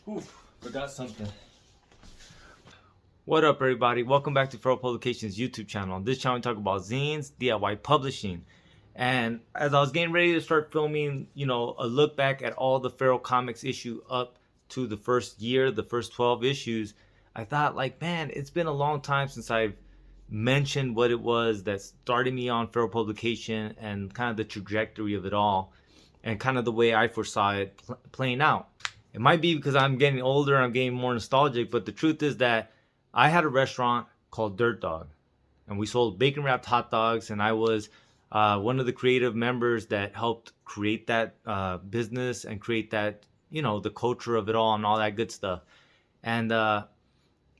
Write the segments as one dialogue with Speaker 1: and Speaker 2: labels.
Speaker 1: Oof, forgot something. What up, everybody? Welcome back to Feral Publications YouTube channel. On this channel, we talk about zines, DIY publishing. And as I was getting ready to start filming, a look back at all the Feral Comics issue up to the first year, the first 12 issues, I thought, man, it's been a long time since I've mentioned what it was that started me on Feral Publication and kind of the trajectory of it all and kind of the way I foresaw it playing out. It might be because I'm getting older, I'm getting more nostalgic, but the truth is that I had a restaurant called Dirt Dog, and we sold bacon wrapped hot dogs, and I was one of the creative members that helped create that business and create that, the culture of it all and all that good stuff. And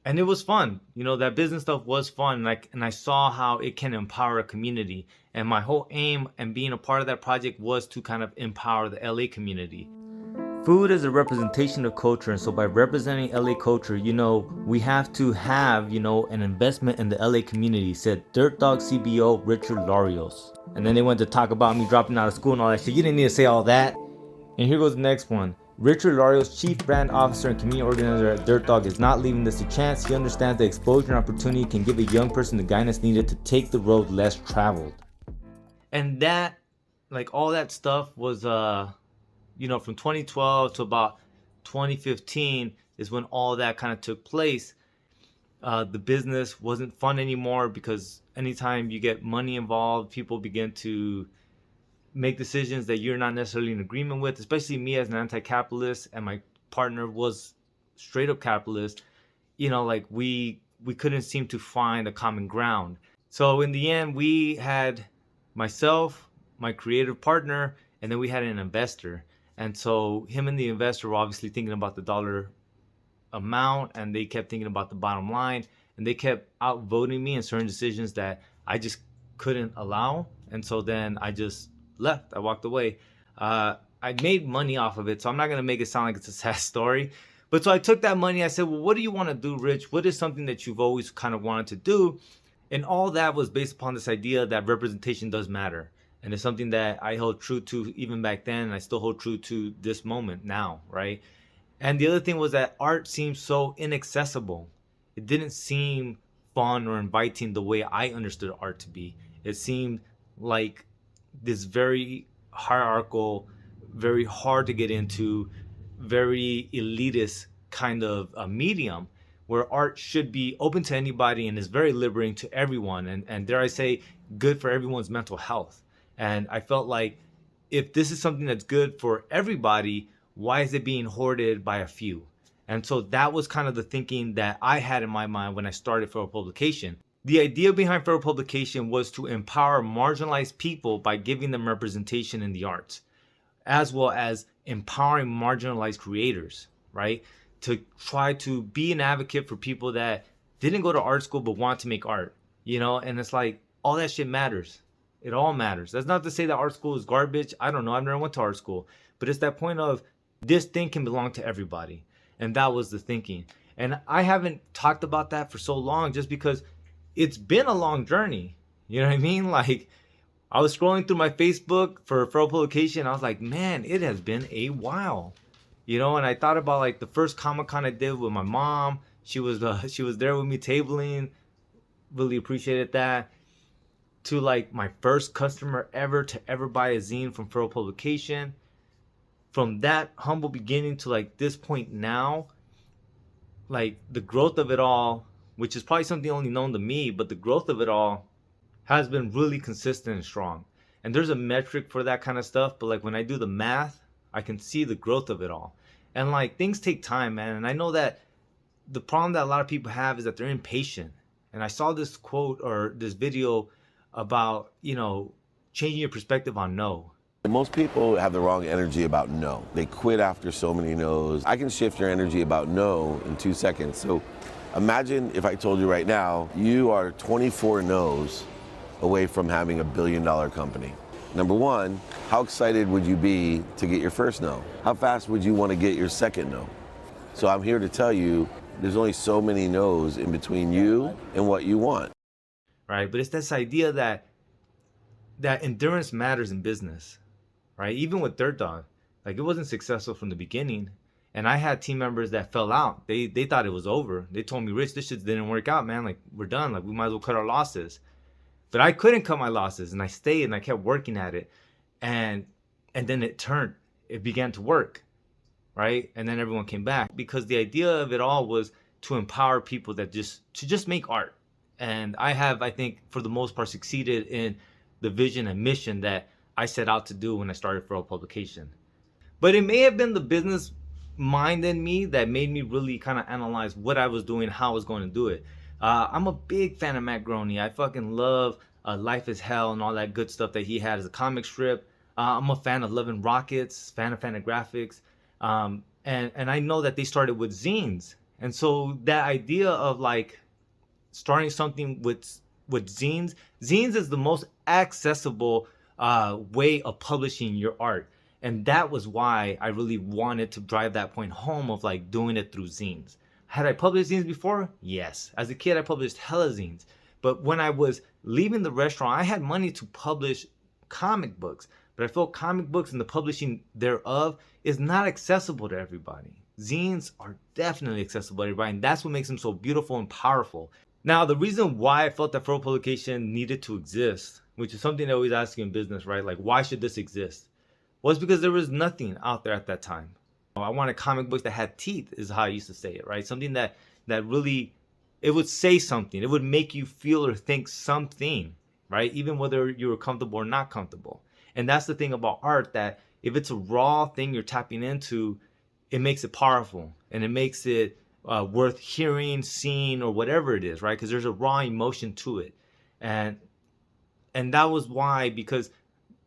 Speaker 1: it was fun. That business stuff was fun, and I saw how it can empower a community. And my whole aim and being a part of that project was to kind of empower the LA community. Food is a representation of culture, and so by representing LA culture, we have to have, an investment in the LA community, said Dirt Dog CBO Richard Larios. And then they went to talk about me dropping out of school and all that shit. You didn't need to say all that. And here goes the next one. Richard Larios, Chief Brand Officer and Community Organizer at Dirt Dog, is not leaving this to chance. He understands that exposure and opportunity can give a young person the guidance needed to take the road less traveled. And that, all that stuff was, from 2012 to about 2015 is when all that kind of took place. The business wasn't fun anymore because anytime you get money involved, people begin to make decisions that you're not necessarily in agreement with, especially me as an anti-capitalist, and my partner was straight up capitalist. We couldn't seem to find a common ground. So in the end, we had myself, my creative partner, and then we had an investor. And so him and the investor were obviously thinking about the dollar amount, and they kept thinking about the bottom line, and they kept outvoting me in certain decisions that I just couldn't allow. And so then I just left. I walked away. I made money off of it, so I'm not going to make it sound like it's a sad story. But so I took that money. I said, well, what do you want to do, Rich? What is something that you've always kind of wanted to do? And all that was based upon this idea that representation does matter. And it's something that I held true to even back then, and I still hold true to this moment now, right? And the other thing was that art seemed so inaccessible. It didn't seem fun or inviting the way I understood art to be. It seemed like this very hierarchical, very hard to get into, very elitist kind of a medium where art should be open to anybody and is very liberating to everyone. And dare I say, good for everyone's mental health. And I felt like if this is something that's good for everybody, why is it being hoarded by a few? And so that was kind of the thinking that I had in my mind when I started Feral Publication. The idea behind Feral Publication was to empower marginalized people by giving them representation in the arts, as well as empowering marginalized creators, right? To try to be an advocate for people that didn't go to art school but want to make art, and it's like all that shit matters. It all matters. That's not to say that art school is garbage. I don't know. I've never went to art school. But it's that point of this thing can belong to everybody. And that was the thinking. And I haven't talked about that for so long just because it's been a long journey. You know what I mean? I was scrolling through my Facebook for Feral Publication. I was like, man, it has been a while. And I thought about the first Comic-Con I did with my mom. She was there with me tabling. Really appreciated that. To my first customer ever to ever buy a zine from Feral Publication. From that humble beginning to this point now, the growth of it all, which is probably something only known to me, but the growth of it all has been really consistent and strong. And there's a metric for that kind of stuff, but when I do the math, I can see the growth of it all. And things take time, man. And I know that the problem that a lot of people have is that they're impatient. And I saw this quote or this video about, changing your perspective on no.
Speaker 2: Most people have the wrong energy about no. They quit after so many no's. I can shift your energy about no in 2 seconds. So imagine if I told you right now, you are 24 no's away from having $1 billion company. Number one, how excited would you be to get your first no? How fast would you want to get your second no? So I'm here to tell you, there's only so many no's in between you and what you want.
Speaker 1: Right, but it's this idea that endurance matters in business, right? Even with Dirt Dog, it wasn't successful from the beginning, And I had team members that fell out. They thought it was over. They told me, Rich, this shit didn't work out, man. Like, we're done. Like, we might as well cut our losses. But I couldn't cut my losses, and I stayed and I kept working at it. And then it turned. It began to work, right? And then everyone came back, because the idea of it all was to empower people that just make art. And I have, I think, for the most part, succeeded in the vision and mission that I set out to do when I started Feral Publication. But it may have been the business mind in me that made me really kind of analyze what I was doing, how I was going to do it. I'm a big fan of Matt Groening. I fucking love Life is Hell and all that good stuff that he had as a comic strip. I'm a fan of Love and Rockets, fan of Fantagraphics. And I know that they started with zines. And so that idea of like starting something with zines is the most accessible way of publishing your art. And that was why I really wanted to drive that point home of like doing it through zines. Had I published zines before? Yes. As a kid, I published hella zines. But when I was leaving the restaurant, I had money to publish comic books. But I felt comic books and the publishing thereof is not accessible to everybody. Zines are definitely accessible to everybody, and that's what makes them so beautiful and powerful. Now, the reason why I felt that Feral Publication needed to exist, which is something I always ask you in business, right? Like, why should this exist? Was because there was nothing out there at that time. I wanted comic books that had teeth, is how I used to say it, right? Something that really, it would say something. It would make you feel or think something, right? Even whether you were comfortable or not comfortable. And that's the thing about art, that if it's a raw thing you're tapping into, it makes it powerful and it makes it worth hearing, seeing, or whatever it is, right? Because there's a raw emotion to it. And that was why, because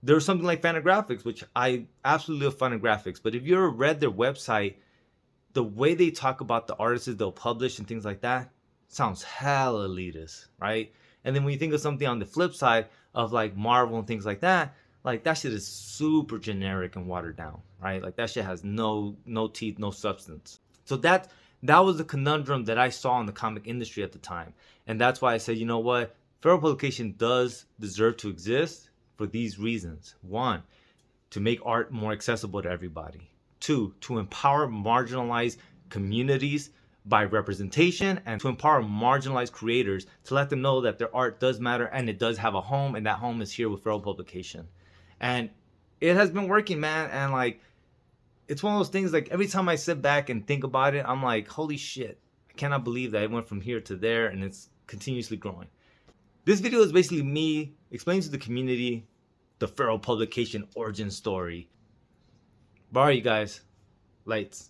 Speaker 1: there's something like Fantagraphics, which I absolutely love Fantagraphics. But if you ever read their website, the way they talk about the artists they'll publish and things like that sounds hella elitist, right? And then when you think of something on the flip side of like Marvel and things like that shit is super generic and watered down, right? Like that shit has no teeth, no substance. So that was the conundrum that I saw in the comic industry at the time. And that's why I said, you know what? Feral Publication does deserve to exist for these reasons. One, to make art more accessible to everybody. Two, to empower marginalized communities by representation, and to empower marginalized creators to let them know that their art does matter and it does have a home, and that home is here with Feral Publication. And it has been working, man. And like, it's one of those things, like every time I sit back and think about it, I'm like, holy shit, I cannot believe that it went from here to there, and it's continuously growing. This video is basically me explaining to the community the Feral Publication origin story. But all right, you guys, lights.